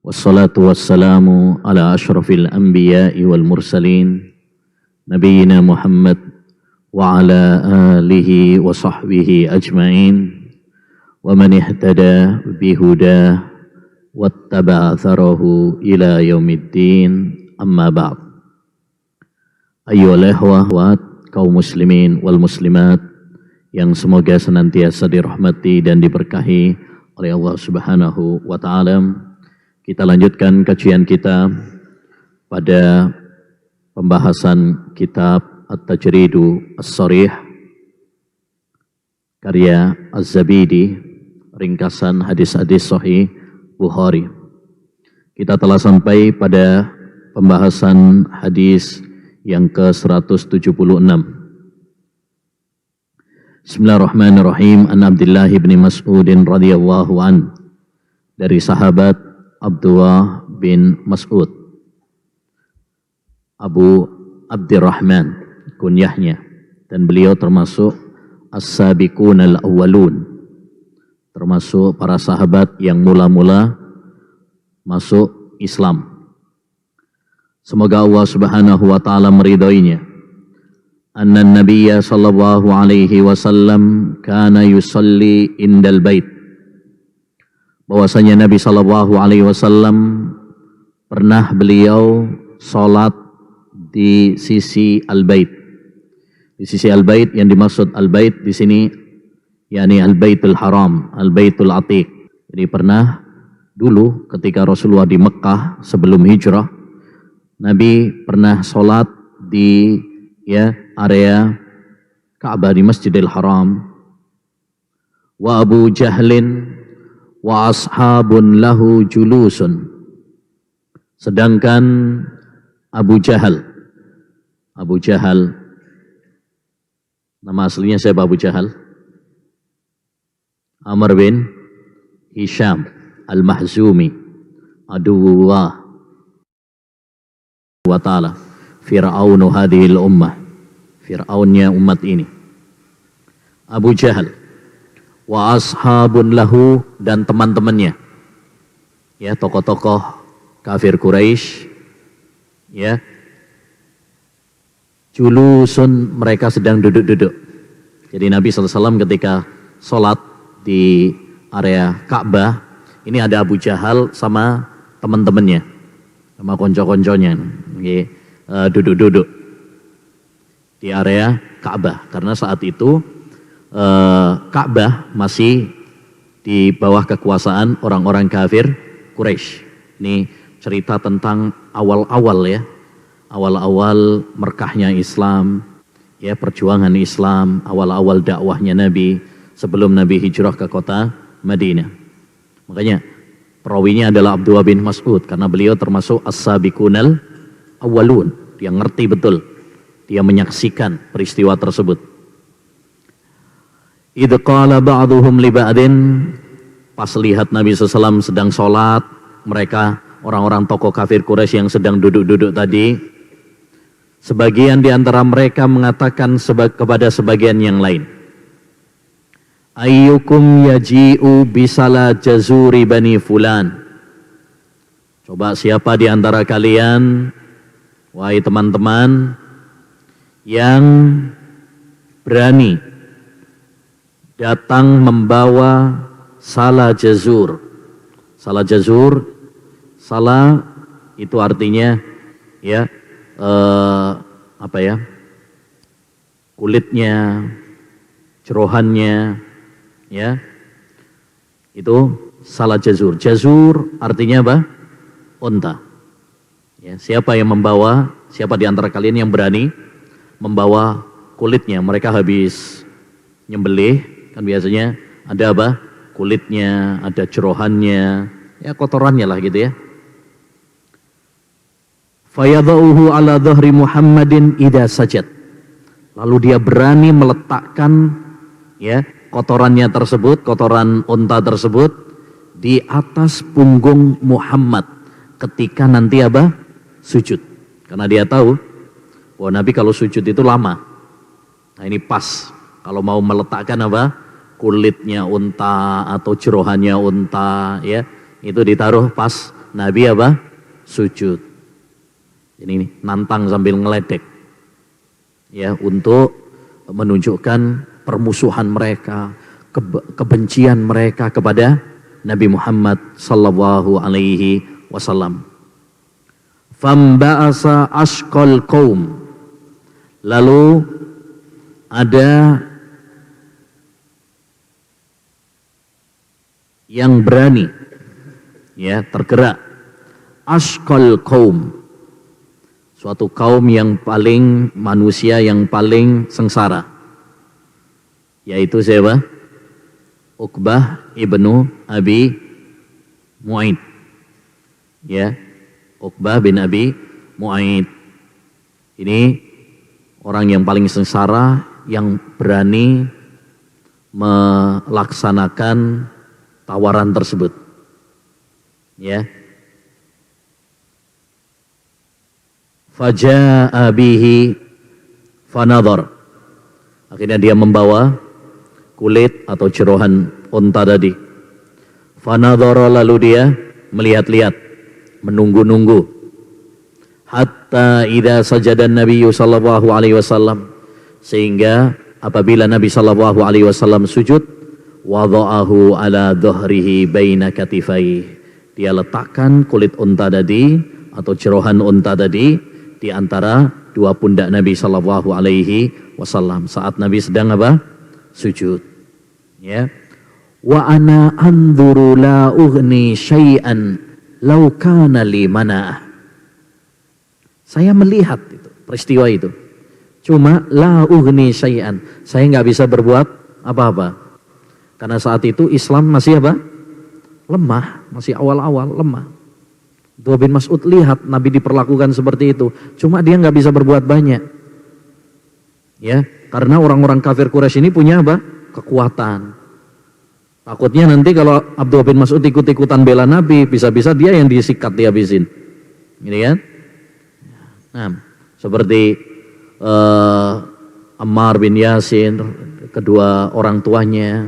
Wassalatu wassalamu ala ashrafil anbiya'i wal mursalin Nabiyyina Muhammad wa ala alihi wa sahbihi ajma'in wa man ihtada bihudah wattaba'a atharahu ila yaumiddin amma ba'd. Ayyuhal ikhwah wa kaum muslimin wal muslimat yang semoga senantiasa dirahmati dan diberkahi oleh Allah Subhanahu wa taala. Kita lanjutkan kajian kita pada pembahasan kitab At-Tajridu As-Sharih karya Az-Zabidi, ringkasan hadis-hadis sahih Bukhari. Kita telah sampai pada pembahasan hadis yang ke-176. Bismillahirrahmanirrahim. An Abdullah bin Mas'udin radhiyallahu an, dari sahabat Abdullah bin Mas'ud, Abu Abdurrahman kunyahnya, dan beliau termasuk as-sabiqunal awwalun, termasuk para sahabat yang mula-mula masuk Islam. Semoga Allah Subhanahu wa taala meridhoinya. Anna Nabiyya sallallahu alaihi wasallam kana yusalli indal bait, bahwasanya Nabi sallallahu alaihi wasallam pernah beliau salat di sisi al-bait. Di sisi al-bait, yang dimaksud al-bait di sini yakni al-baitul haram, al-baitul atiq. Jadi pernah dulu ketika Rasulullah di Mekah sebelum hijrah, Nabi pernah salat di area Ka'bah di Masjidil Haram. Wa Abu Jahlin wa ashabun lahu julusun, sedangkan Abu Jahal, nama aslinya siapa Abu Jahal? Amr bin Hisham al-Mahzumi, aduwah wa ta'ala, Fir'aunu hadhil ummah, Fir'aunnya umat ini. Abu Jahal wa ashabun lahu, dan teman-temannya, ya, tokoh-tokoh kafir Quraisy, ya, julusun, mereka sedang duduk-duduk. Jadi Nabi SAW ketika sholat di area Ka'bah, ini ada Abu Jahal sama teman-temannya, sama konco-konconya, duduk-duduk di area Ka'bah, karena saat itu Ka'bah masih di bawah kekuasaan orang-orang kafir Quraisy. Ini cerita tentang awal-awal, ya, awal-awal merkahnya Islam, ya, perjuangan Islam, awal-awal dakwahnya Nabi sebelum Nabi hijrah ke kota Madinah. Makanya perawinya adalah Abdullah bin Mas'ud, karena beliau termasuk as-sabiqunal awwalun, dia ngerti betul, dia menyaksikan peristiwa tersebut. Idh qala ba'duhum li ba'din, pas lihat Nabi SAW sedang sholat, mereka orang-orang tokoh kafir Quraisy yang sedang duduk-duduk tadi, sebagian di antara mereka mengatakan kepada sebagian yang lain, ayyukum yaji'u bisala jazuri bani fulan, coba siapa di antara kalian, wahai teman-teman, yang berani datang membawa salah jazur. Salah jazur, salah itu artinya, ya, kulitnya, jerohannya, ya, itu salah jazur. Jazur artinya apa? Unta. Ya, siapa yang membawa, siapa di antara kalian yang berani membawa kulitnya? Mereka habis nyembelih, kan biasanya ada apa? Kulitnya, ada jerohannya, ya, kotorannya lah gitu, ya. Fayadha'uhu ala dhahri Muhammadin idza sajad, lalu dia berani meletakkan, ya, kotorannya tersebut, kotoran unta tersebut di atas punggung Muhammad ketika nanti apa? Sujud. Karena dia tahu bahwa Nabi kalau sujud itu lama. Nah ini pas kalau mau meletakkan apa? Kulitnya unta atau jerohannya unta, ya, itu ditaruh pas Nabi apa? Sujud. Ini nantang sambil ngeledek. Ya, untuk menunjukkan permusuhan mereka, kebencian mereka kepada Nabi Muhammad sallallahu alaihi wasallam. Famba'asa ashqal qaum. Lalu ada yang berani, ya, tergerak. Ashqal qaum, suatu kaum yang paling, manusia yang paling sengsara, yaitu siapa? Uqbah ibnu Abi Mu'aid. Ya, Uqbah bin Abi Mu'aid. Ini orang yang paling sengsara, yang berani melaksanakan tawaran tersebut. Ya. Faja'a bihi fanadhar. Akhirnya dia membawa kulit atau jerohan unta tadi. Fanadhara, lalu dia melihat-lihat, menunggu-nunggu. Hatta idza sajada Nabi sallallahu alaihi wasallam, sehingga apabila Nabi sallallahu alaihi wasallam sujud, wada'ahu ala dhahrihi baina katifai, dia letakkan kulit unta tadi atau jerohan unta tadi di antara dua pundak Nabi sallallahu alaihi wasallam saat Nabi sedang apa? Sujud. Ya. Wa ana anzuru la ughni syai'an law kana li mana'ah. Saya melihat itu, peristiwa itu. Cuma la ughni syai'an, saya nggak bisa berbuat apa-apa. Karena saat itu Islam masih apa? Lemah, masih awal-awal lemah. Abdullah bin Mas'ud lihat Nabi diperlakukan seperti itu, cuma dia nggak bisa berbuat banyak. Ya, karena orang-orang kafir Quraisy ini punya apa? Kekuatan. Takutnya nanti kalau Abdullah bin Mas'ud ikut-ikutan bela Nabi, bisa-bisa dia yang disikat, dihabisin. Gitu kan? Nah, seperti Ammar bin Yasir, kedua orang tuanya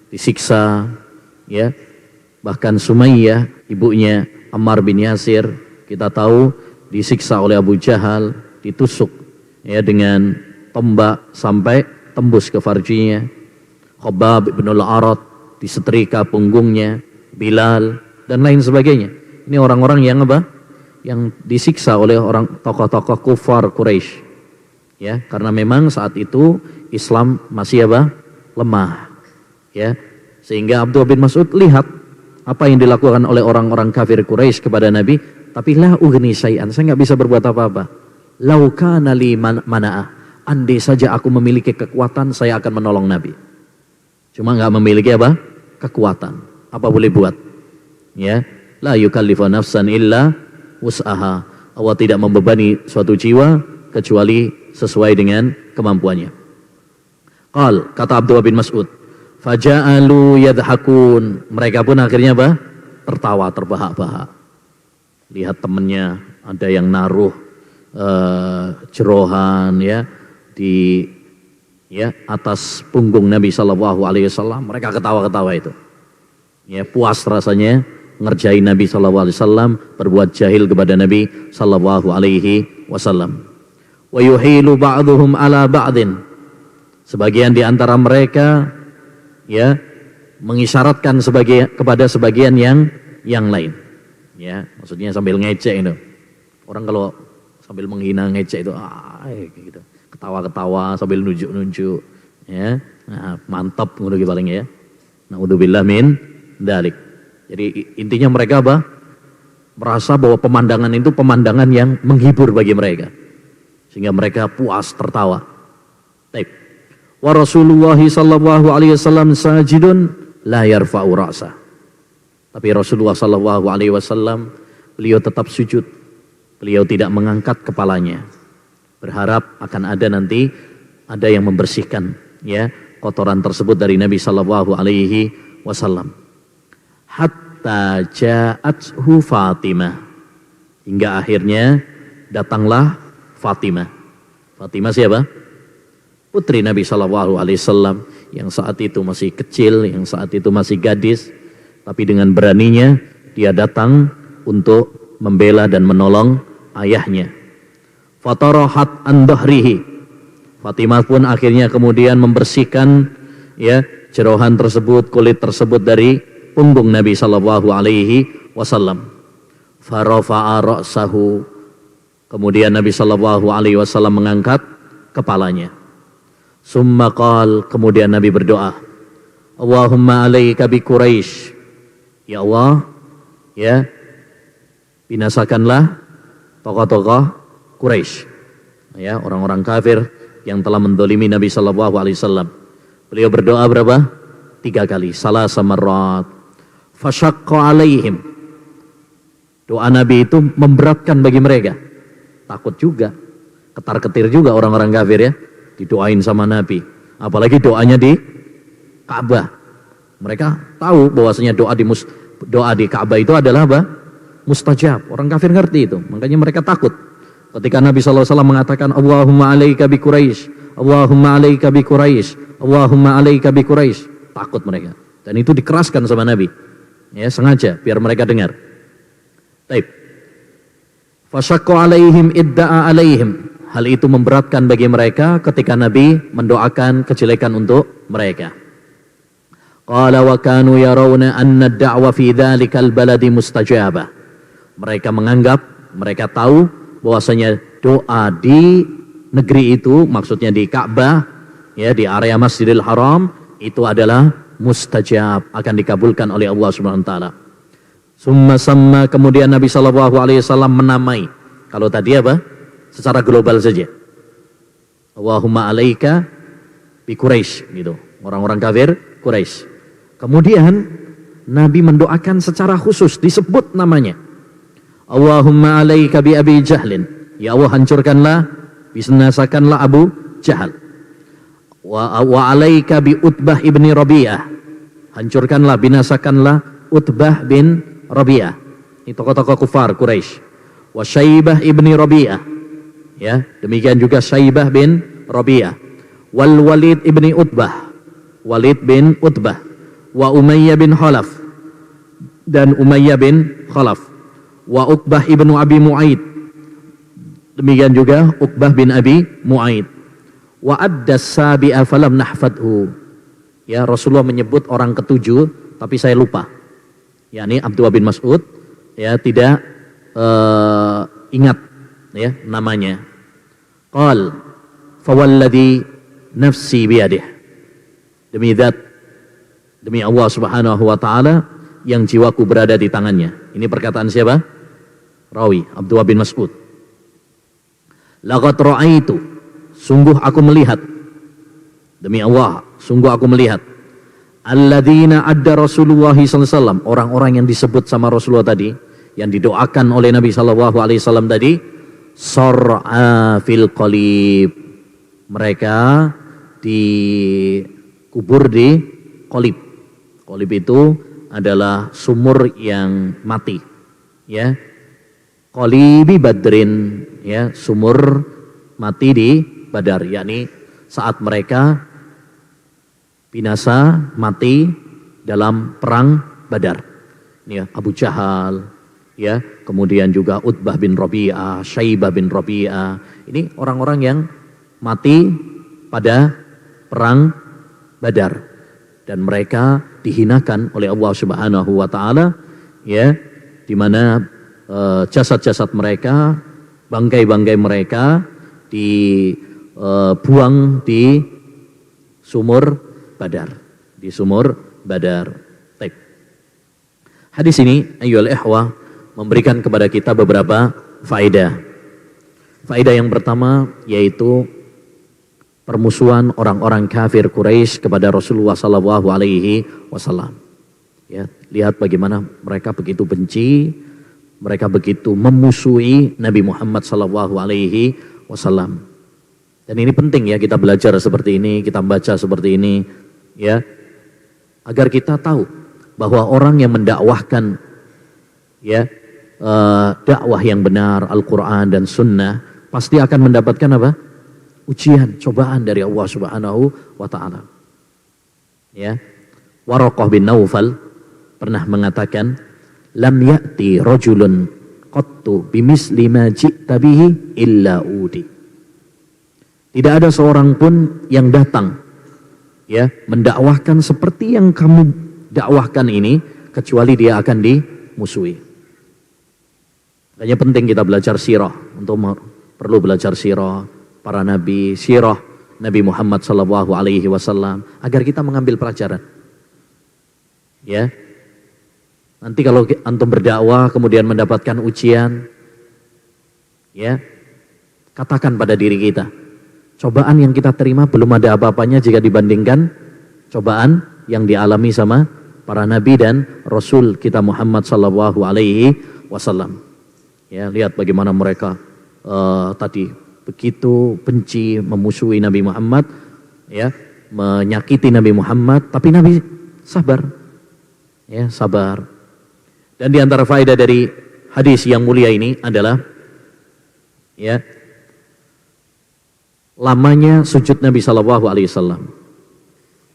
disiksa, ya. Bahkan Sumayyah, ibunya Ammar bin Yasir, kita tahu disiksa oleh Abu Jahal, ditusuk ya dengan tombak sampai tembus ke farjinya. Khabbab bin al-Arat disetrika punggungnya, Bilal dan lain sebagainya. Ini orang-orang yang apa? Yang disiksa oleh orang tokoh-tokoh kufar Quraisy. Ya, karena memang saat itu Islam masih apa? Lemah. Ya. Sehingga Abdullah bin Mas'ud lihat apa yang dilakukan oleh orang-orang kafir Quraisy kepada Nabi, tapi la ughni syai'an, saya nggak bisa berbuat apa-apa. Lau kana li mana'ah, andai saja aku memiliki kekuatan, saya akan menolong Nabi. Cuma nggak memiliki apa? Kekuatan. Apa boleh buat? Ya, la yukallifu nafsan illa wus'aha. Allah tidak membebani suatu jiwa kecuali sesuai dengan kemampuannya. Kata Abdullah bin Mas'ud, faja'alu yadhakun, mereka pun akhirnya apa? Tertawa terbahak-bahak. Lihat temennya ada yang naruh jerohan ya di atas punggung Nabi sallallahu alaihi wasallam, mereka ketawa-ketawa itu. Ya, puas rasanya ngerjain Nabi sallallahu alaihi wasallam, berbuat jahil kepada Nabi sallallahu alaihi wasallam. Wa yuhilu ba'dhum ala ba'din, sebagian di antara mereka ya mengisyaratkan kepada sebagian yang lain. Ya, maksudnya sambil ngecek itu. Orang kalau sambil menghina ngecek itu gitu. Ketawa-ketawa sambil nunjuk-nunjuk ya. Nah, mantap ngono paling ya. Naudzubillah min dzalik. Jadi intinya mereka apa? Merasa bahwa pemandangan itu pemandangan yang menghibur bagi mereka. Sehingga mereka puas tertawa. Baik. Wa Rasulullah sallallahu alaihi wasallam sajidun la yarfa'u ra'sah. Tapi Rasulullah sallallahu alaihi wasallam beliau tetap sujud. Beliau tidak mengangkat kepalanya. Berharap akan ada nanti ada yang membersihkan ya kotoran tersebut dari Nabi sallallahu alaihi wasallam. Hatta ja'athu Fatimah, hingga akhirnya datanglah Fatimah. Fatimah siapa? Putri Nabi sallallahu alaihi wasallam yang saat itu masih kecil, yang saat itu masih gadis, tapi dengan beraninya dia datang untuk membela dan menolong ayahnya. Fatarahat an dhahrihi. Fatimah pun akhirnya kemudian membersihkan ya jerohan tersebut, kulit tersebut dari punggung Nabi sallallahu alaihi wasallam. Farafa'a ra'sahu. Kemudian Nabi sallallahu alaihi wasallam mengangkat kepalanya. Summa qala, kemudian Nabi berdoa, Allahumma alaika bi Quraisy. Ya Allah, ya, binasakanlah tokoh-tokoh Quraisy. Ya, orang-orang kafir yang telah mendolimi Nabi sallallahu alaihi wasallam. Beliau berdoa berapa? 3 kali. Salasa marrat. Fasyaqqa alaihim. Doa Nabi itu memberatkan bagi mereka. Takut juga. Ketar-ketir juga orang-orang kafir ya. Didoain sama Nabi. Apalagi doanya di Ka'bah. Mereka tahu bahwasanya doa di Ka'bah itu adalah apa? Mustajab. Orang kafir ngerti itu. Makanya mereka takut. Ketika Nabi SAW mengatakan Allahumma alaika bi Quraisy, Allahumma alaika bi Quraisy, Allahumma alaika bi Quraisy, takut mereka. Dan itu dikeraskan sama Nabi. Ya, sengaja biar mereka dengar. Baik. Fasyaqqa alaihim idda'a alaihim. Hal itu memberatkan bagi mereka ketika Nabi mendoakan kejelekan untuk mereka. Qala wa kanu yarawna anna ad-da'wa fi dhalikal baladi mustajabah. Mereka menganggap, mereka tahu bahwasanya doa di negeri itu, maksudnya di Ka'bah, ya di area Masjidil Haram, itu adalah mustajab, akan dikabulkan oleh Allah Subhanahu wa taala. Summa kemudian Nabi sallallahu alaihi wasallam menamai. Kalau tadi apa? Secara global saja. Allahumma alaika bi Quraisy gitu. Orang-orang kafir Quraisy. Kemudian Nabi mendoakan secara khusus, disebut namanya. Allahumma alaika bi Abi Jahlin. Ya Allah, hancurkanlah, binasakanlah Abu Jahal. Wa alaika bi Utbah ibni Rabi'ah. Hancurkanlah, binasakanlah Utbah bin Rabi'ah. Ini tokoh-tokoh kufar Quraisy. Wa Syaibah ibni Rabi'ah. Ya, demikian juga Syaibah bin Rabi'ah. Wal Walid ibni Utbah. Walid bin Utbah. Wa Umayyah bin Khalaf. Dan Umayyah bin Khalaf. Wa Uqbah ibnu Abi Mu'aid. Demikian juga Uqbah bin Abi Mu'aid. Wa addas sabi'a falam nahfadhu. Ya, Rasulullah menyebut orang ketujuh tapi saya lupa. yakni Abdullah bin Mas'ud, ya tidak ingat ya namanya. Qal fawalladhi nafsi biyadih, demi zat, demi Allah Subhanahu wa taala yang jiwaku berada di tangannya. Ini perkataan siapa? Rawi Abdullah bin Mas'ud. Laqad ra'aitu, sungguh aku melihat, demi Allah, sungguh aku melihat, alladzina adda Rasulullah sallallahu alaihi wasallam, orang-orang yang disebut sama Rasulullah tadi, yang didoakan oleh Nabi sallallahu alaihi wasallam tadi, sar'a fil qalib, mereka dikubur di qalib. Qalib itu adalah sumur yang mati, ya. Qalibi Badrin, ya, sumur mati di Badar, yakni saat mereka binasa mati dalam perang Badar. Ini ya, Abu Jahal, ya, kemudian juga Utbah bin Rabi'ah, Syaibah bin Rabi'ah. Ini orang-orang yang mati pada perang Badar dan mereka dihinakan oleh Allah Subhanahu wa taala, ya, di mana jasad-jasad mereka, bangkai-bangkai mereka dibuang di sumur Badar, di sumur Badar. Baik. Hadis ini ayyuhal ikhwah memberikan kepada kita beberapa faedah. Faedah yang pertama yaitu permusuhan orang-orang kafir Quraisy kepada Rasulullah sallallahu alaihi wasallam. Ya, lihat bagaimana mereka begitu benci, mereka begitu memusuhi Nabi Muhammad sallallahu alaihi wasallam. Dan ini penting ya, kita belajar seperti ini, kita baca seperti ini, ya, agar kita tahu bahwa orang yang mendakwahkan, ya, dakwah yang benar, Al-Quran dan Sunnah, pasti akan mendapatkan apa? Ujian, cobaan dari Allah Subhanahu wa taala. Ya. Waraqah bin Naufal pernah mengatakan, lam ya'ti rajulun qattu bimisli ma ji'ta bihi illa udi. Tidak ada seorang pun yang datang ya mendakwahkan seperti yang kamu dakwahkan ini kecuali dia akan dimusuhi. Makanya penting kita belajar sirah, perlu belajar sirah para nabi, sirah Nabi Muhammad SAW agar kita mengambil pelajaran. Ya, nanti kalau antum berdakwah kemudian mendapatkan ujian, ya katakan pada diri kita, cobaan yang kita terima belum ada apa-apanya jika dibandingkan cobaan yang dialami sama para nabi dan rasul kita Muhammad SAW. Ya, lihat bagaimana mereka tadi begitu benci, memusuhi Nabi Muhammad, ya, menyakiti Nabi Muhammad, tapi Nabi sabar, ya sabar. Dan di antara faedah dari hadis yang mulia ini adalah, ya, lamanya sujud Nabi SAW.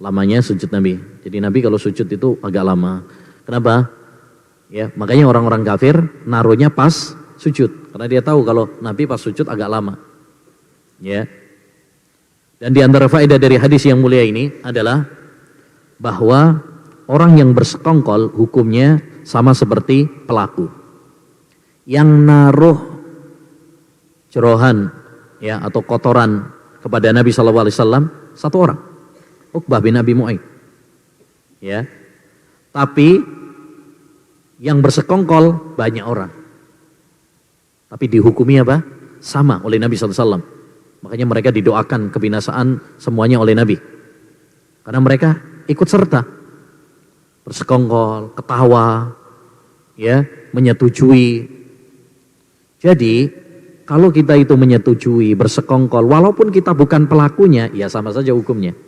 Lamanya sujud Nabi. Jadi Nabi kalau sujud itu agak lama. Kenapa? Ya, makanya orang-orang kafir naruhnya pas sujud, karena dia tahu kalau Nabi pas sujud agak lama. Ya. Dan di antara faedah dari hadis yang mulia ini adalah bahwa orang yang bersekongkol hukumnya sama seperti pelaku. Yang naruh jerohan ya atau kotoran kepada Nabi SAW satu orang, Uqbah bin Abi Mu'aid. Ya. Tapi yang bersekongkol banyak orang. Tapi dihukumi apa? Sama oleh Nabi SAW. Makanya mereka didoakan kebinasaan semuanya oleh Nabi. Karena mereka ikut serta. Bersekongkol, ketawa, ya, menyetujui. Jadi, kalau kita itu menyetujui, bersekongkol, walaupun kita bukan pelakunya, ya sama saja hukumnya.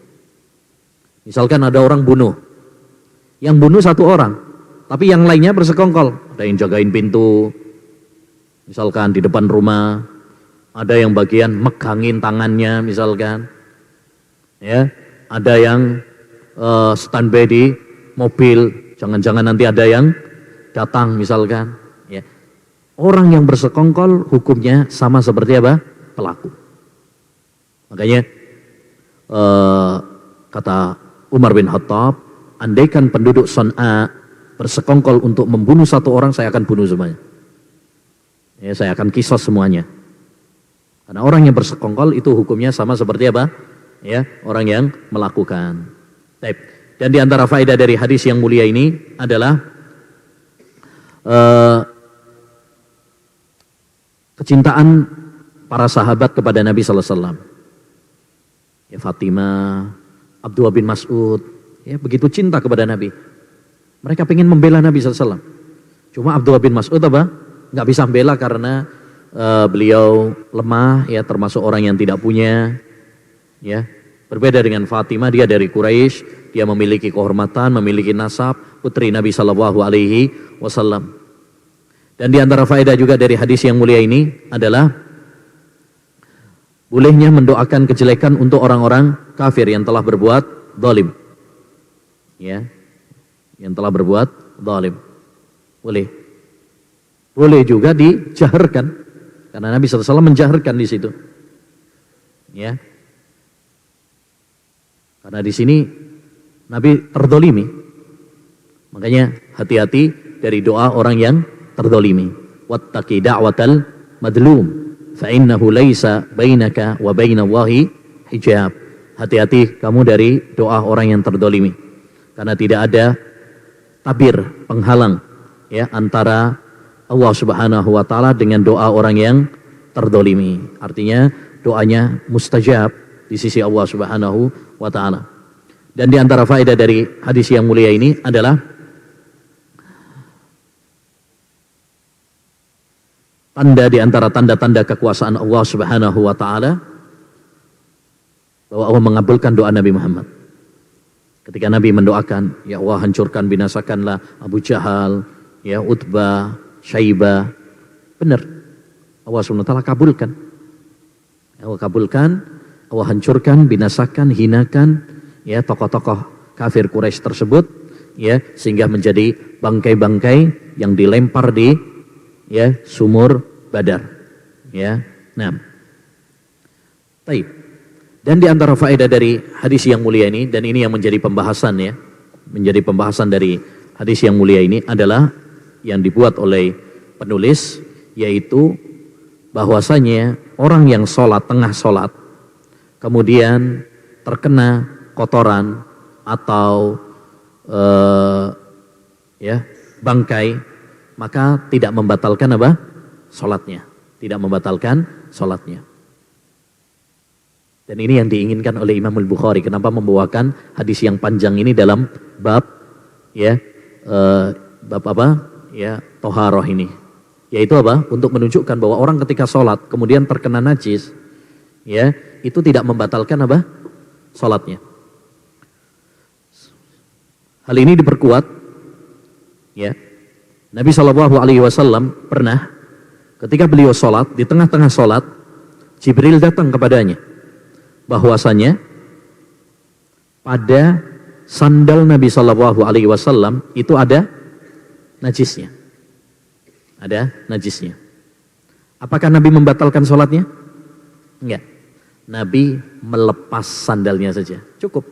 Misalkan ada orang bunuh. Yang bunuh satu orang, tapi yang lainnya bersekongkol. Ada yang jagain pintu, misalkan di depan rumah, ada yang bagian megangin tangannya misalkan, ya, ada yang standby di mobil, jangan-jangan nanti ada yang datang misalkan, ya. Orang yang bersekongkol hukumnya sama seperti apa? Pelaku. Makanya kata Umar bin Khattab, andaikan penduduk Son'a bersekongkol untuk membunuh satu orang, saya akan bunuh semuanya. Ya, saya akan kisos semuanya. Karena orang yang bersekongkol itu hukumnya sama seperti apa? Ya, orang yang melakukan. Baik. Dan di antara faedah dari hadis yang mulia ini adalah kecintaan para sahabat kepada Nabi sallallahu alaihi wasallam. Ya, Fatimah, Abdullah bin Mas'ud, ya begitu cinta kepada Nabi. Mereka ingin membela Nabi sallallahu alaihi wasallam. Cuma Abdullah bin Mas'ud apa? Nggak bisa membela karena beliau lemah, ya termasuk orang yang tidak punya, ya. Berbeda dengan Fatimah, dia dari Quraisy, dia memiliki kehormatan, memiliki nasab, putri Nabi Shallallahu Alaihi Wasallam. Dan di antara faedah juga dari hadis yang mulia ini adalah bolehnya mendoakan kejelekan untuk orang-orang kafir yang telah berbuat zalim, ya, yang telah berbuat zalim. Boleh. Boleh juga dijaharkan, karena Nabi SAW menjaharkan di situ, ya. Karena di sini Nabi terdolimi, makanya hati-hati dari doa orang yang terdolimi. Wattaqi da'watal madlum, fa innahu laisa bainaka wa bainallahi hijab. Hati-hati kamu dari doa orang yang terdolimi, karena tidak ada tabir penghalang, ya, antara Allah Subhanahu wa ta'ala dengan doa orang yang terdolimi. Artinya doanya mustajab di sisi Allah Subhanahu wa ta'ala. Dan di antara faedah dari hadis yang mulia ini adalah tanda di antara tanda-tanda kekuasaan Allah Subhanahu wa ta'ala bahwa Allah mengabulkan doa Nabi Muhammad. Ketika Nabi mendoakan, ya Allah hancurkan, binasakanlah Abu Jahal, ya Utbah, Syaibah, benar, Allah SWT kabulkan. Allah kabulkan, Allah hancurkan, binasakan, hinakan, ya tokoh-tokoh kafir Quraisy tersebut, ya, sehingga menjadi bangkai-bangkai yang dilempar di sumur Badar. Ya. Nah. Baik. Dan di antara faedah dari hadis yang mulia ini, dan ini yang menjadi pembahasan ya, menjadi pembahasan dari hadis yang mulia ini adalah yang dibuat oleh penulis, yaitu bahwasanya orang yang sholat, tengah sholat, kemudian terkena kotoran atau bangkai, maka tidak membatalkan apa? Sholatnya. Tidak membatalkan sholatnya. Dan ini yang diinginkan oleh Imam Al-Bukhari. Kenapa membawakan hadis yang panjang ini dalam bab bab apa? Ya, toharoh ini. Yaitu apa? Untuk menunjukkan bahwa orang ketika sholat kemudian terkena najis, ya, itu tidak membatalkan apa? Sholatnya. Hal ini diperkuat, ya. Nabi SAW pernah ketika beliau sholat, di tengah-tengah sholat, Jibril datang kepadanya. Bahwasanya pada sandal Nabi SAW itu ada najisnya. Ada najisnya. Apakah Nabi membatalkan sholatnya? Enggak. Nabi melepas sandalnya saja. Cukup.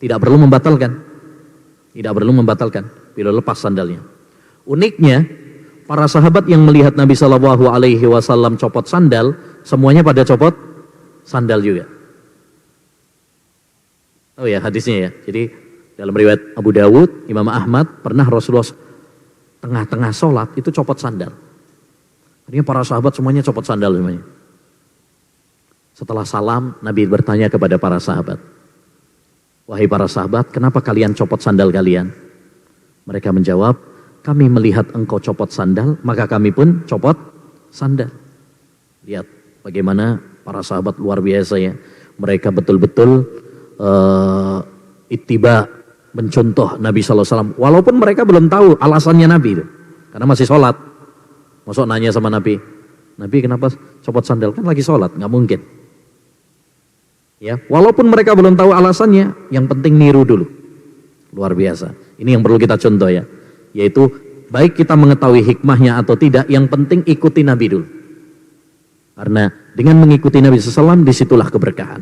Tidak perlu membatalkan. Tidak perlu membatalkan. Bila lepas sandalnya. Uniknya, para sahabat yang melihat Nabi SAW copot sandal, semuanya pada copot sandal juga. Oh ya, hadisnya ya. Jadi dalam riwayat Abu Dawud, Imam Ahmad, pernah Rasulullah tengah-tengah sholat itu copot sandal. Artinya para sahabat semuanya copot sandal semuanya. Setelah salam, Nabi bertanya kepada para sahabat, wahai para sahabat, kenapa kalian copot sandal kalian? Mereka menjawab, kami melihat engkau copot sandal, maka kami pun copot sandal. Lihat bagaimana para sahabat luar biasa ya. Mereka betul-betul ittiba, mencontoh Nabi SAW. Walaupun mereka belum tahu alasannya Nabi itu. Karena masih sholat. Masuk nanya sama Nabi, Nabi kenapa copot sandal? Kan lagi sholat, nggak mungkin. Ya, walaupun mereka belum tahu alasannya, yang penting niru dulu. Luar biasa. Ini yang perlu kita contoh ya. Yaitu baik kita mengetahui hikmahnya atau tidak, yang penting ikuti Nabi dulu. Karena dengan mengikuti Nabi SAW, disitulah keberkahan.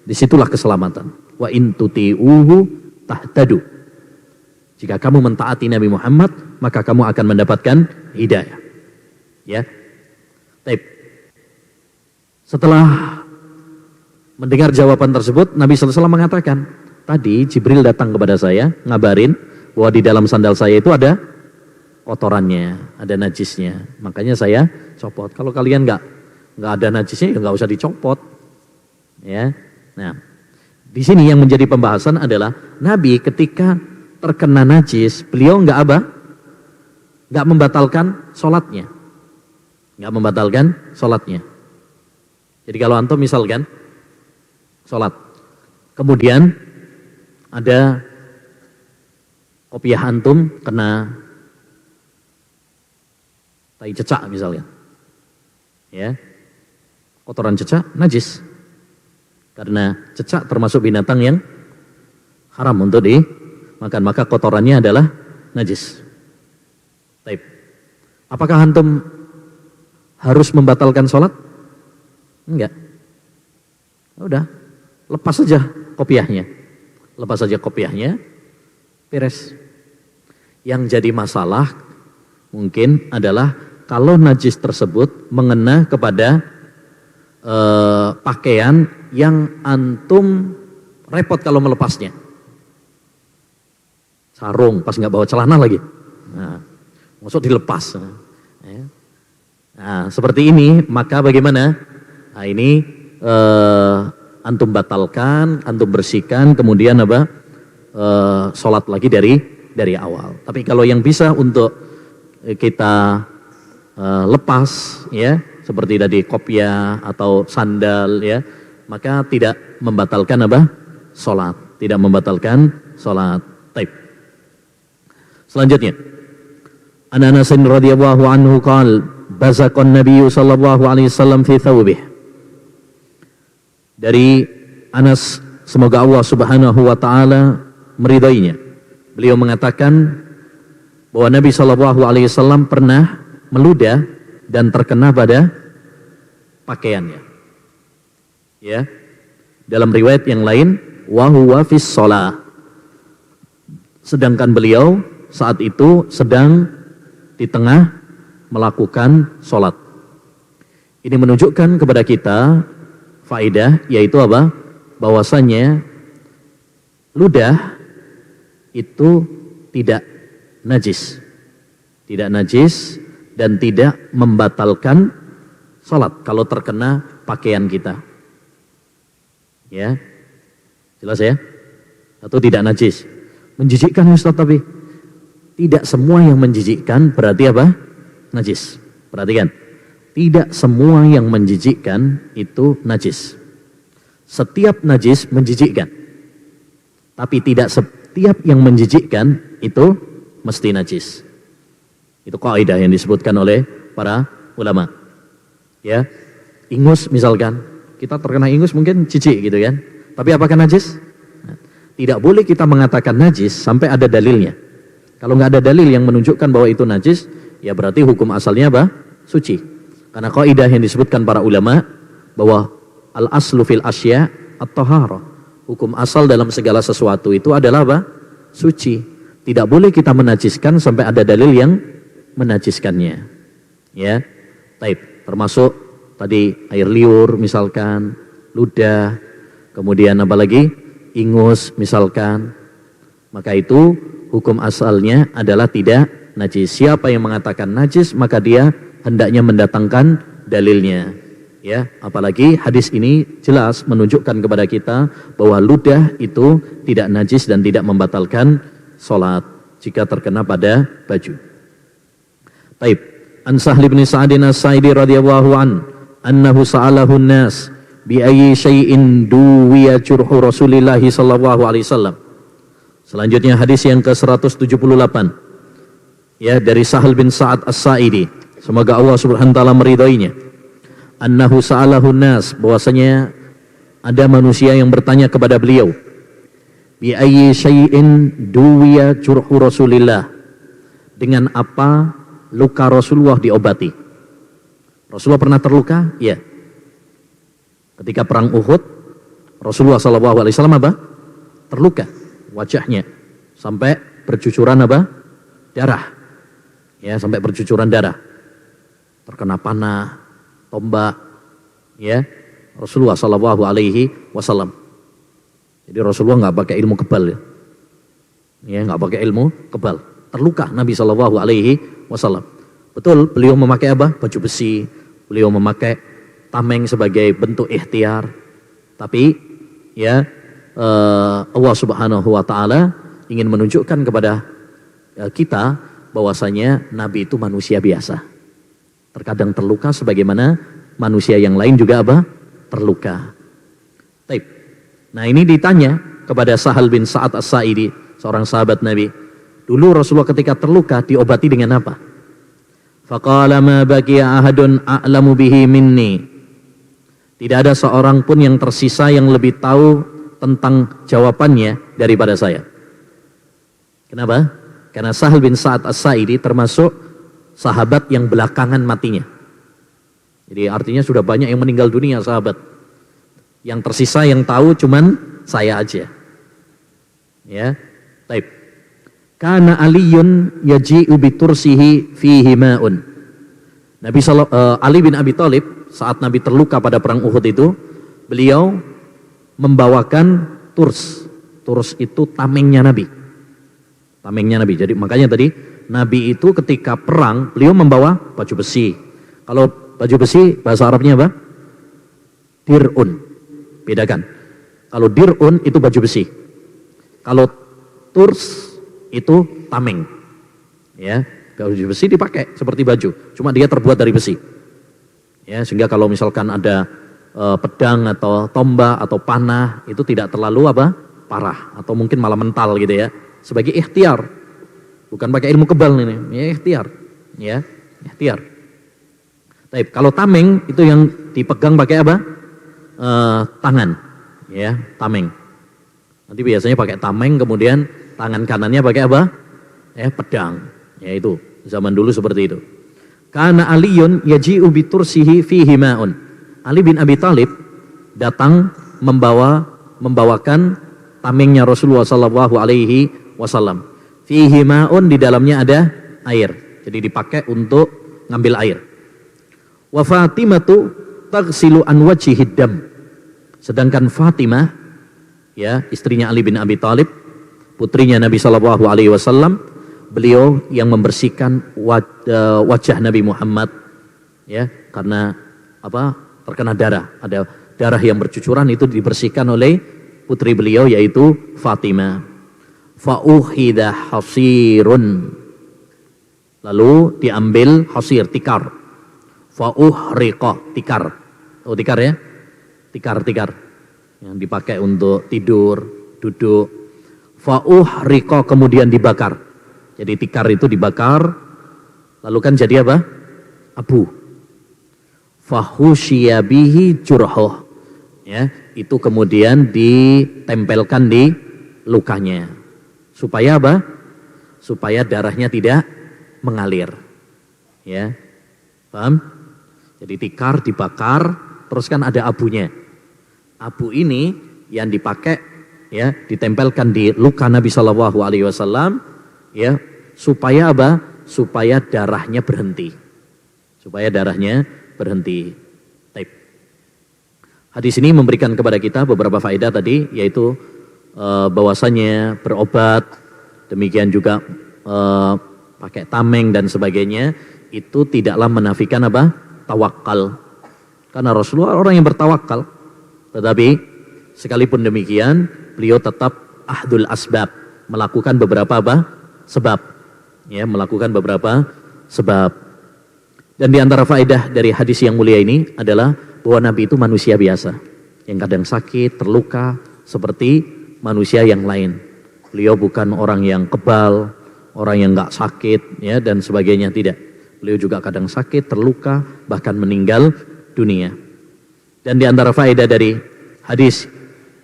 Disitulah keselamatan. Wa in tuti'uhu tahtadu. Jika kamu mentaati Nabi Muhammad, maka kamu akan mendapatkan hidayah. Ya. Baik. Setelah mendengar jawaban tersebut, Nabi SAW mengatakan, tadi Jibril datang kepada saya, ngabarin bahwa di dalam sandal saya itu ada kotorannya, ada najisnya. Makanya saya copot. Kalau kalian nggak ada najisnya, ya nggak usah dicopot. Ya. Nah, di sini yang menjadi pembahasan adalah Nabi ketika terkena najis, beliau nggak membatalkan sholatnya, nggak membatalkan sholatnya. Jadi kalau antum misalkan sholat, kemudian ada kopiah antum kena tai cecak misalnya, ya, kotoran cecak najis. Karena cecak termasuk binatang yang haram untuk dimakan, maka kotorannya adalah najis. Baik. Apakah antum harus membatalkan sholat? Enggak. Udah, lepas saja kopiahnya. Lepas saja kopiahnya, beres. Yang jadi masalah mungkin adalah kalau najis tersebut mengena kepada pakaian yang antum repot kalau melepasnya. Sarung pas nggak bawa celana lagi. Nah, maksud dilepas. Nah, seperti ini, maka bagaimana? Nah, ini antum batalkan, antum bersihkan, kemudian apa? Sholat lagi dari awal. Tapi kalau yang bisa untuk kita lepas, ya, seperti tadi kopiah atau sandal, ya, maka tidak membatalkan apa? Sholat. Tidak membatalkan sholat. Taib. Selanjutnya, An Anas radhiyallahu anhu qala bazaqan Nabi sallallahu alaihi wasallam fi thawbih. Dari Anas, semoga Allah Subhanahu wa taala meridainya. Beliau mengatakan, bahwa Nabi SAW pernah meludah dan terkena pada pakaiannya. Ya. Dalam riwayat yang lain, wa huwa fis shalah. Sedangkan beliau saat itu sedang di tengah melakukan sholat. Ini menunjukkan kepada kita faedah, yaitu apa? Bahwasanya ludah itu tidak najis. Tidak najis dan tidak membatalkan sholat kalau terkena pakaian kita. Ya, jelas ya? Atau tidak najis. Menjijikkan Ustaz, tapi tidak semua yang menjijikkan berarti apa? Najis. Perhatikan, tidak semua yang menjijikkan itu najis. Setiap najis menjijikkan, tapi tidak setiap yang menjijikkan itu mesti najis. Itu kaidah yang disebutkan oleh para ulama. Ya, ingus misalkan, kita terkena ingus mungkin jijik gitu kan, tapi apakah najis? Nah, tidak boleh kita mengatakan najis sampai ada dalilnya. Kalau nggak ada dalil yang menunjukkan bahwa itu najis, ya berarti hukum asalnya apa? Suci. Karena kaidah yang disebutkan para ulama bahwa al-aslu fil asya at-taharah. Hukum asal dalam segala sesuatu itu adalah apa? Suci. Tidak boleh kita menajiskan sampai ada dalil yang menajiskannya. Ya. Taib. Termasuk tadi air liur misalkan, ludah, kemudian apa lagi? Ingus misalkan. Maka itu hukum asalnya adalah tidak najis. Siapa yang mengatakan najis, maka dia hendaknya mendatangkan dalilnya. Ya, apalagi hadis ini jelas menunjukkan kepada kita bahwa ludah itu tidak najis dan tidak membatalkan sholat jika terkena pada baju. Taib. An Sahl bin Sa'din As-Sa'idi radhiyallahu an, annahu sa'alahu an-nas bi ayyi syai'in duwiya jurhu Rasulillah sallallahu alaihi wasallam. Selanjutnya hadis yang ke-178. Ya, dari Sahl bin Sa'ad As-Sa'idi. Semoga Allah Subhanahu wa taala meridhoinya. Annahu sa'alahu nas, bahwasanya ada manusia yang bertanya kepada beliau. Bi ayyi syai'in duwiya jurhu Rasulillah. Dengan apa luka Rasulullah diobati? Rasulullah pernah terluka? Iya. Ketika perang Uhud, Rasulullah SAW apa? Terluka wajahnya sampai bercucuran apa? Darah. Ya, sampai bercucuran darah. Terkena panah, tombak, ya. Rasulullah SAW. Jadi Rasulullah nggak pakai ilmu kebal, ya. Ya, nggak pakai ilmu kebal. Terluka Nabi SAW. Betul, beliau memakai apa? Baju besi. Beliau memakai tameng sebagai bentuk ikhtiar. Tapi, ya, Allah Subhanahu wa taala ingin menunjukkan kepada kita bahwasanya Nabi itu manusia biasa. Terkadang terluka sebagaimana manusia yang lain juga apa? Terluka. Taib. Nah, ini ditanya kepada Sahal bin Sa'ad As-Sa'idi, seorang sahabat Nabi. Dulu Rasulullah ketika terluka diobati dengan apa? Faqala ma baqiya ahadun a'lamu bihi minni. Tidak ada seorang pun yang tersisa yang lebih tahu tentang jawabannya daripada saya. Kenapa? Karena Sahal bin Sa'ad As-Sa'idi termasuk sahabat yang belakangan matinya. Jadi artinya sudah banyak yang meninggal dunia sahabat. Yang tersisa yang tahu cuman saya aja. Ya, taib. Kana Aliyun yaji'u bitursihi fihi ma'un. Ali bin Abi Thalib saat Nabi terluka pada perang Uhud itu, beliau membawakan turs. Turs itu tamengnya Nabi. Tamengnya Nabi. Jadi makanya tadi Nabi itu ketika perang beliau membawa baju besi. Kalau baju besi bahasa Arabnya apa? Dir'un. Bedakan. Kalau dir'un itu baju besi. Kalau turs itu tameng. Ya, baju besi dipakai seperti baju, cuma dia terbuat dari besi. Ya, sehingga kalau misalkan ada pedang atau tombak atau panah itu tidak terlalu apa? Parah atau mungkin malah mental gitu ya. Sebagai ikhtiar. Bukan pakai ilmu kebal ini, ya ikhtiar. Ya, ikhtiar. Tapi kalau tameng itu yang dipegang pakai apa? Tangan. Ya, tameng. Nanti biasanya pakai tameng, kemudian tangan kanannya pakai apa? Pedang. Ya itu, zaman dulu seperti itu. Kana Aliyun yaji'u bitursihi fihi ma'un. Ali bin Abi Thalib datang membawakan tamengnya Rasulullah sallallahu alaihi wasallam. Fihi ma'un, di dalamnya ada air. Jadi dipakai untuk ngambil air. Wa Fatimatu taghsilu an wajhihid dam. Sedangkan Fatimah, ya, istrinya Ali bin Abi Thalib, putrinya Nabi sallallahu alaihi wasallam, beliau yang membersihkan wajah Nabi Muhammad, ya, karena apa? Terkena darah, ada darah yang bercucuran, itu dibersihkan oleh putri beliau yaitu Fatimah. Fa'ukhidha hasirun, lalu diambil hasir, tikar. Fa'uhriqa, tikar. Oh, tikar ya? Tikar yang dipakai untuk tidur, duduk. Fa'uhriqa, kemudian dibakar. Jadi tikar itu dibakar, lalu kan jadi apa? Abu. Fahusyiya bihi jurhoh, ya, itu kemudian ditempelkan di lukanya. Supaya apa? Supaya darahnya tidak mengalir. Ya, paham? Jadi tikar dibakar, terus kan ada abunya. Abu ini yang dipakai, ya, ditempelkan di luka Nabi Shallallahu Alaihi Wasallam, ya, supaya apa? Supaya darahnya berhenti. Supaya darahnya berhenti. Taib. Hadis ini memberikan kepada kita beberapa faedah tadi, yaitu bahwasanya berobat, demikian juga pakai tameng dan sebagainya, itu tidaklah menafikan apa? Tawakal. Karena Rasulullah orang yang bertawakal. Tetapi sekalipun demikian, beliau tetap ahdul asbab, melakukan beberapa apa? Sebab. Ya, melakukan beberapa sebab. Dan di antara faedah dari hadis yang mulia ini adalah bahwa Nabi itu manusia biasa, yang kadang sakit, terluka seperti manusia yang lain. Beliau bukan orang yang kebal, orang yang nggak sakit, ya, dan sebagainya, tidak. Beliau juga kadang sakit, terluka, bahkan meninggal dunia. Dan di antara faedah dari hadis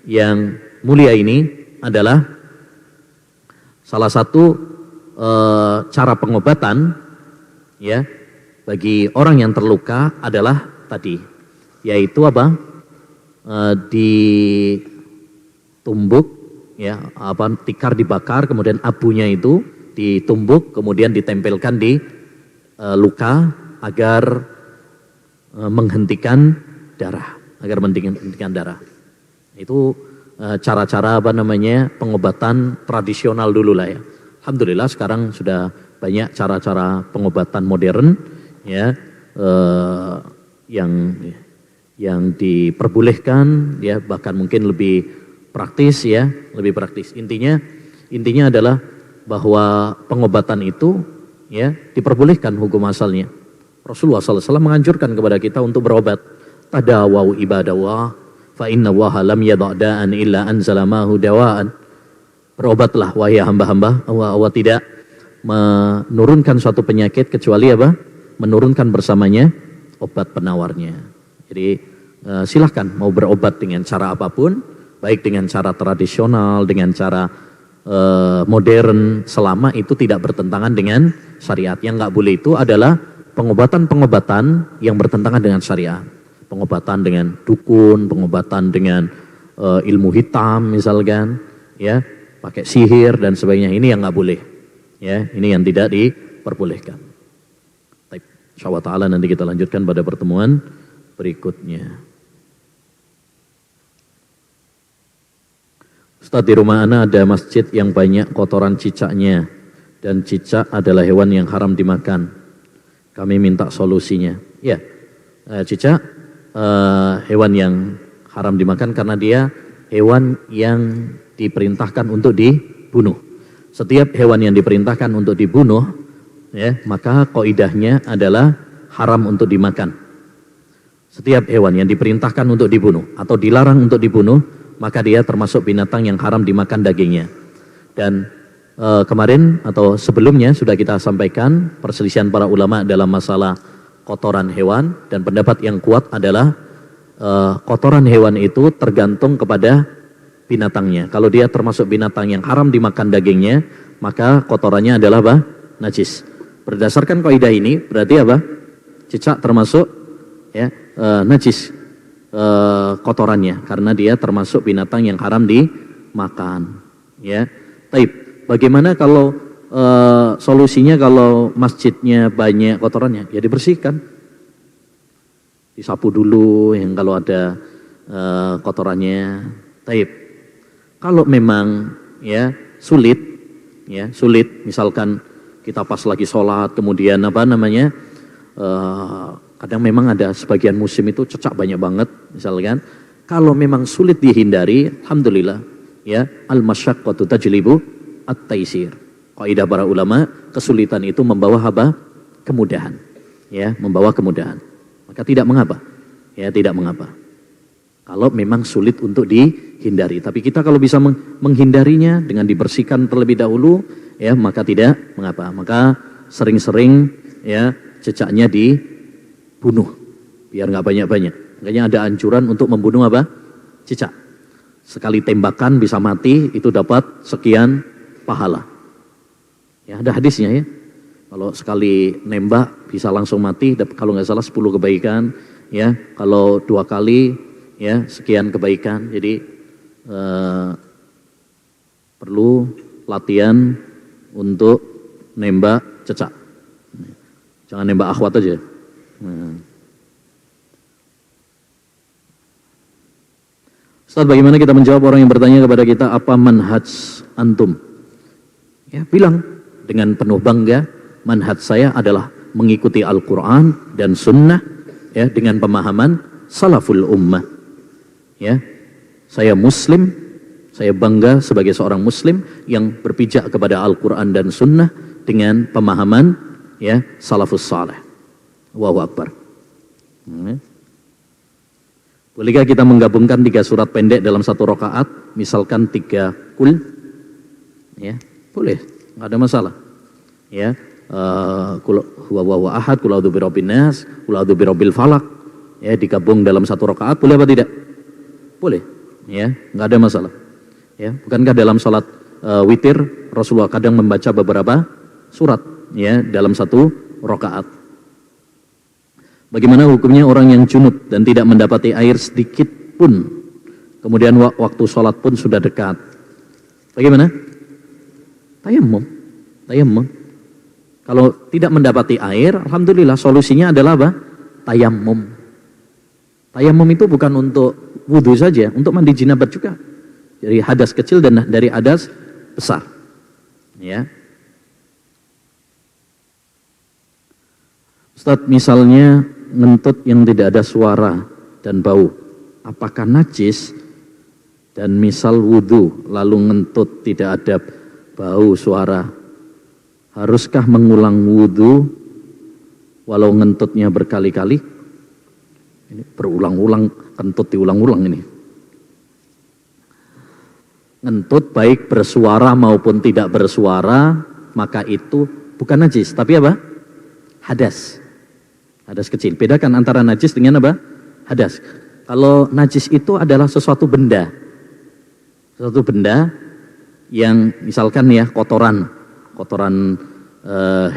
yang mulia ini adalah salah satu cara pengobatan, ya, bagi orang yang terluka adalah tadi, yaitu apa? Ditumbuk, ya, apa, tikar dibakar, kemudian abunya itu ditumbuk, kemudian ditempelkan di luka agar menghentikan darah, Itu cara-cara apa namanya pengobatan tradisional dulu lah, ya. Alhamdulillah sekarang sudah banyak cara-cara pengobatan modern, ya, yang diperbolehkan, ya, bahkan mungkin lebih praktis, ya, lebih praktis. Intinya adalah bahwa pengobatan itu, ya, diperbolehkan hukum asalnya. Rasulullah SAW menganjurkan kepada kita untuk berobat. Tadawau ibadallah fa inna waha lam yada'da'an illa anzala mahu dawa'an. Berobatlah wahai hamba-hamba, Allah tidak menurunkan suatu penyakit kecuali apa? Menurunkan bersamanya obat penawarnya. Jadi silahkan mau berobat dengan cara apapun, baik dengan cara tradisional, dengan cara modern, selama itu tidak bertentangan dengan syariat. Yang nggak boleh itu adalah pengobatan-pengobatan yang bertentangan dengan syariat. Pengobatan dengan dukun, pengobatan dengan ilmu hitam misalkan, ya, pakai sihir dan sebagainya, ini yang nggak boleh, ya, ini yang tidak diperbolehkan. Baik, insyaallah taala nanti kita lanjutkan pada pertemuan berikutnya. Ustaz, di rumah ana ada masjid yang banyak kotoran cicaknya, dan cicak adalah hewan yang haram dimakan. Kami minta solusinya. Ya, cicak hewan yang haram dimakan karena dia hewan yang diperintahkan untuk dibunuh. Setiap hewan yang diperintahkan untuk dibunuh, ya, maka kaidahnya adalah haram untuk dimakan. Setiap hewan yang diperintahkan untuk dibunuh atau dilarang untuk dibunuh, maka dia termasuk binatang yang haram dimakan dagingnya. Dan kemarin atau sebelumnya sudah kita sampaikan perselisihan para ulama dalam masalah kotoran hewan, dan pendapat yang kuat adalah kotoran hewan itu tergantung kepada binatangnya. Kalau dia termasuk binatang yang haram dimakan dagingnya, maka kotorannya adalah apa? Najis. berdasarkan kaidah ini berarti apa? Cicak termasuk ya najis kotorannya karena dia termasuk binatang yang haram dimakan. Ya, taib. Bagaimana kalau solusinya kalau masjidnya banyak kotorannya? Ya dibersihkan, disapu dulu yang kalau ada kotorannya. Taib. Kalau memang ya sulit, misalkan kita pas lagi sholat kemudian apa namanya? Kadang memang ada sebagian musim itu cecak banyak banget, misalkan. Kalau memang sulit dihindari, alhamdulillah, ya al-masyaqqatu tajlibu at-taisir. Kaidah para ulama, kesulitan itu membawa apa? Kemudahan. Ya, membawa kemudahan. Maka tidak mengapa. Ya, tidak mengapa. Kalau memang sulit untuk dihindari, tapi kita kalau bisa menghindarinya dengan dibersihkan terlebih dahulu, ya maka tidak mengapa. Maka sering-sering ya cecaknya dibunuh biar nggak banyak-banyak. Makanya ada anjuran untuk membunuh apa? Cicak. Sekali tembakan bisa mati, itu dapat sekian pahala. Ya ada hadisnya ya. Kalau sekali nembak bisa langsung mati, kalau nggak salah 10 kebaikan. Ya kalau 2 kali ya sekian kebaikan. Jadi perlu latihan untuk nembak cecak. Jangan nembak akhwat aja. Ustaz, bagaimana kita menjawab orang yang bertanya kepada kita, apa manhaj antum? Ya, bilang dengan penuh bangga, manhaj saya adalah mengikuti Al-Quran dan Sunnah ya, dengan pemahaman salaful ummah. Ya, saya Muslim, saya bangga sebagai seorang Muslim yang berpijak kepada Al-Quran dan Sunnah dengan pemahaman ya salafus saleh. Allahu Akbar. Bolehkah kita menggabungkan 3 surat pendek dalam 1 rakaat? Misalkan 3 kul? Ya, boleh, nggak ada masalah. Ya, kul huwallahu ahad, kul a'udzu birabbin nas, kul a'udzu birabbil falaq. Ya, digabung dalam 1 rakaat, boleh apa tidak? Boleh. Ya, nggak ada masalah. Ya, bukankah dalam salat witir Rasulullah kadang membaca beberapa surat ya dalam 1 rakaat? Bagaimana hukumnya orang yang junub dan tidak mendapati air sedikit pun, kemudian waktu sholat pun sudah dekat? Bagaimana? Tayammum. Tayammum. Kalau tidak mendapati air, alhamdulillah solusinya adalah apa? Tayammum. Tayammum itu bukan untuk wudhu saja, untuk mandi jinabat juga. Dari hadas kecil dan dari hadas besar. Ya. Ustaz, misalnya ngentut yang tidak ada suara dan bau, apakah najis? Dan misal wudhu lalu ngentut tidak ada bau suara, haruskah mengulang wudhu walau ngentutnya berkali-kali? Ini berulang-ulang, kentut diulang-ulang ini. Ngentut baik bersuara maupun tidak bersuara, maka itu bukan najis, tapi apa? Hadas. Hadas kecil. Bedakan antara najis dengan apa? Hadas. Kalau najis itu adalah sesuatu benda. Sesuatu benda yang misalkan ya kotoran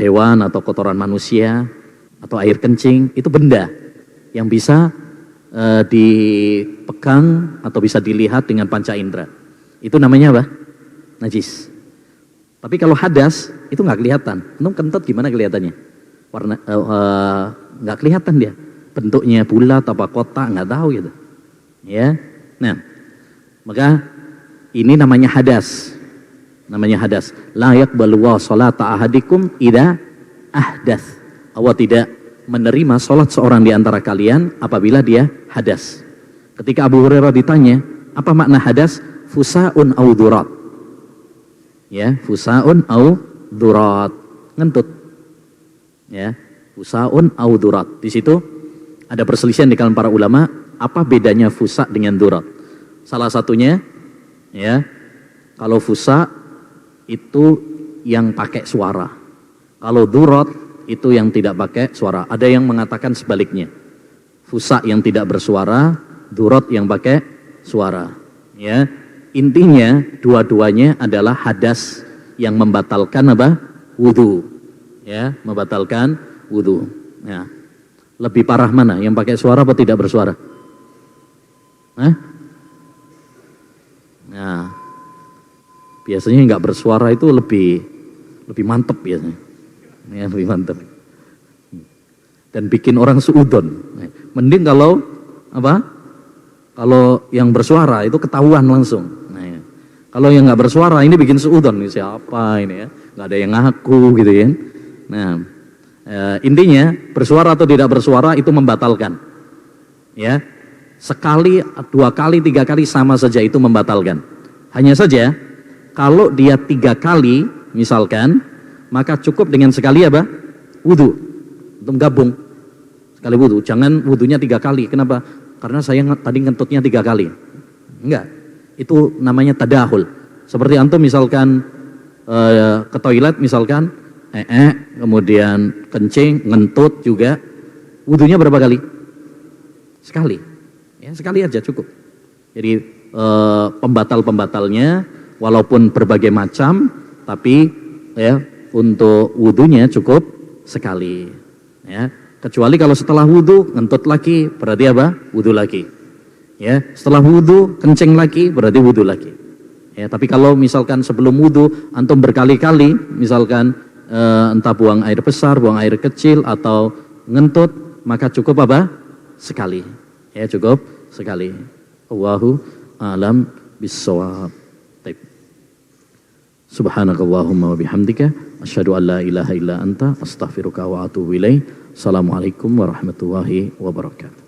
hewan atau kotoran manusia atau air kencing, itu benda yang bisa dipegang atau bisa dilihat dengan panca indera. Itu namanya apa? Najis. Tapi kalau hadas itu nggak kelihatan. Antum kentut gimana kelihatannya? Warna nggak kelihatan dia, bentuknya bulat apa kotak nggak tahu gitu. Ya, nah maka ini namanya hadas. Namanya hadas. La yaqbalu wa salata ahadikum idza ahdas. Allah tidak menerima salat seorang di antara kalian apabila dia hadas. Ketika Abu Hurairah ditanya, apa makna hadas? Fusaun au durat. Ya, fusaun au durat. Ngentut. Ya, fusaun au durat. Di situ ada perselisihan di kalangan para ulama, apa bedanya fusa dengan durat? Salah satunya ya, kalau fusa itu yang pakai suara. Kalau durat itu yang tidak pakai suara. Ada yang mengatakan sebaliknya. Fusa yang tidak bersuara, durat yang pakai suara. Ya, intinya dua-duanya adalah hadas yang membatalkan apa? Wudu. Ya, membatalkan wudu. Ya. Lebih parah mana? Yang pakai suara atau tidak bersuara? Hah? Nah, biasanya nggak bersuara itu lebih mantep biasanya. Ya, lebih mantep. Dan bikin orang suudon. Mending kalau apa? Kalau yang bersuara itu ketahuan langsung. Nah, ya. Kalau yang nggak bersuara ini bikin suudon. Ini siapa ini ya? Nggak ada yang ngaku gitu ya. Nah, intinya bersuara atau tidak bersuara itu membatalkan. Ya, sekali, 2 kali, 3 kali sama saja itu membatalkan. Hanya saja kalau dia 3 kali misalkan, maka cukup dengan sekali apa? Wudu. Untuk gabung sekali wudu. Jangan wudunya 3 kali. Kenapa? Karena saya tadi ngentutnya 3 kali. Enggak. Itu namanya tadahul. Seperti antum misalkan ke toilet misalkan, kemudian kencing, ngentut juga, wudunya berapa kali? Sekali. Ya, sekali aja cukup. Jadi pembatal-pembatalnya walaupun berbagai macam, tapi ya untuk wudunya cukup sekali. Ya, kecuali kalau setelah wudu ngentut lagi, berarti apa? Wudu lagi. Ya, setelah wudu kencing lagi, berarti wudu lagi. Ya, tapi kalau misalkan sebelum wudu antum berkali-kali, misalkan entah buang air besar, buang air kecil atau ngentut, maka cukup apa? Sekali. Ya, cukup sekali. Allahu a'lam bissawab. Baik. Subhanakallahumma wa bihamdika asyhadu an la ilaha illa anta astaghfiruka wa atubu ilaik. Assalamualaikum warahmatullahi wabarakatuh.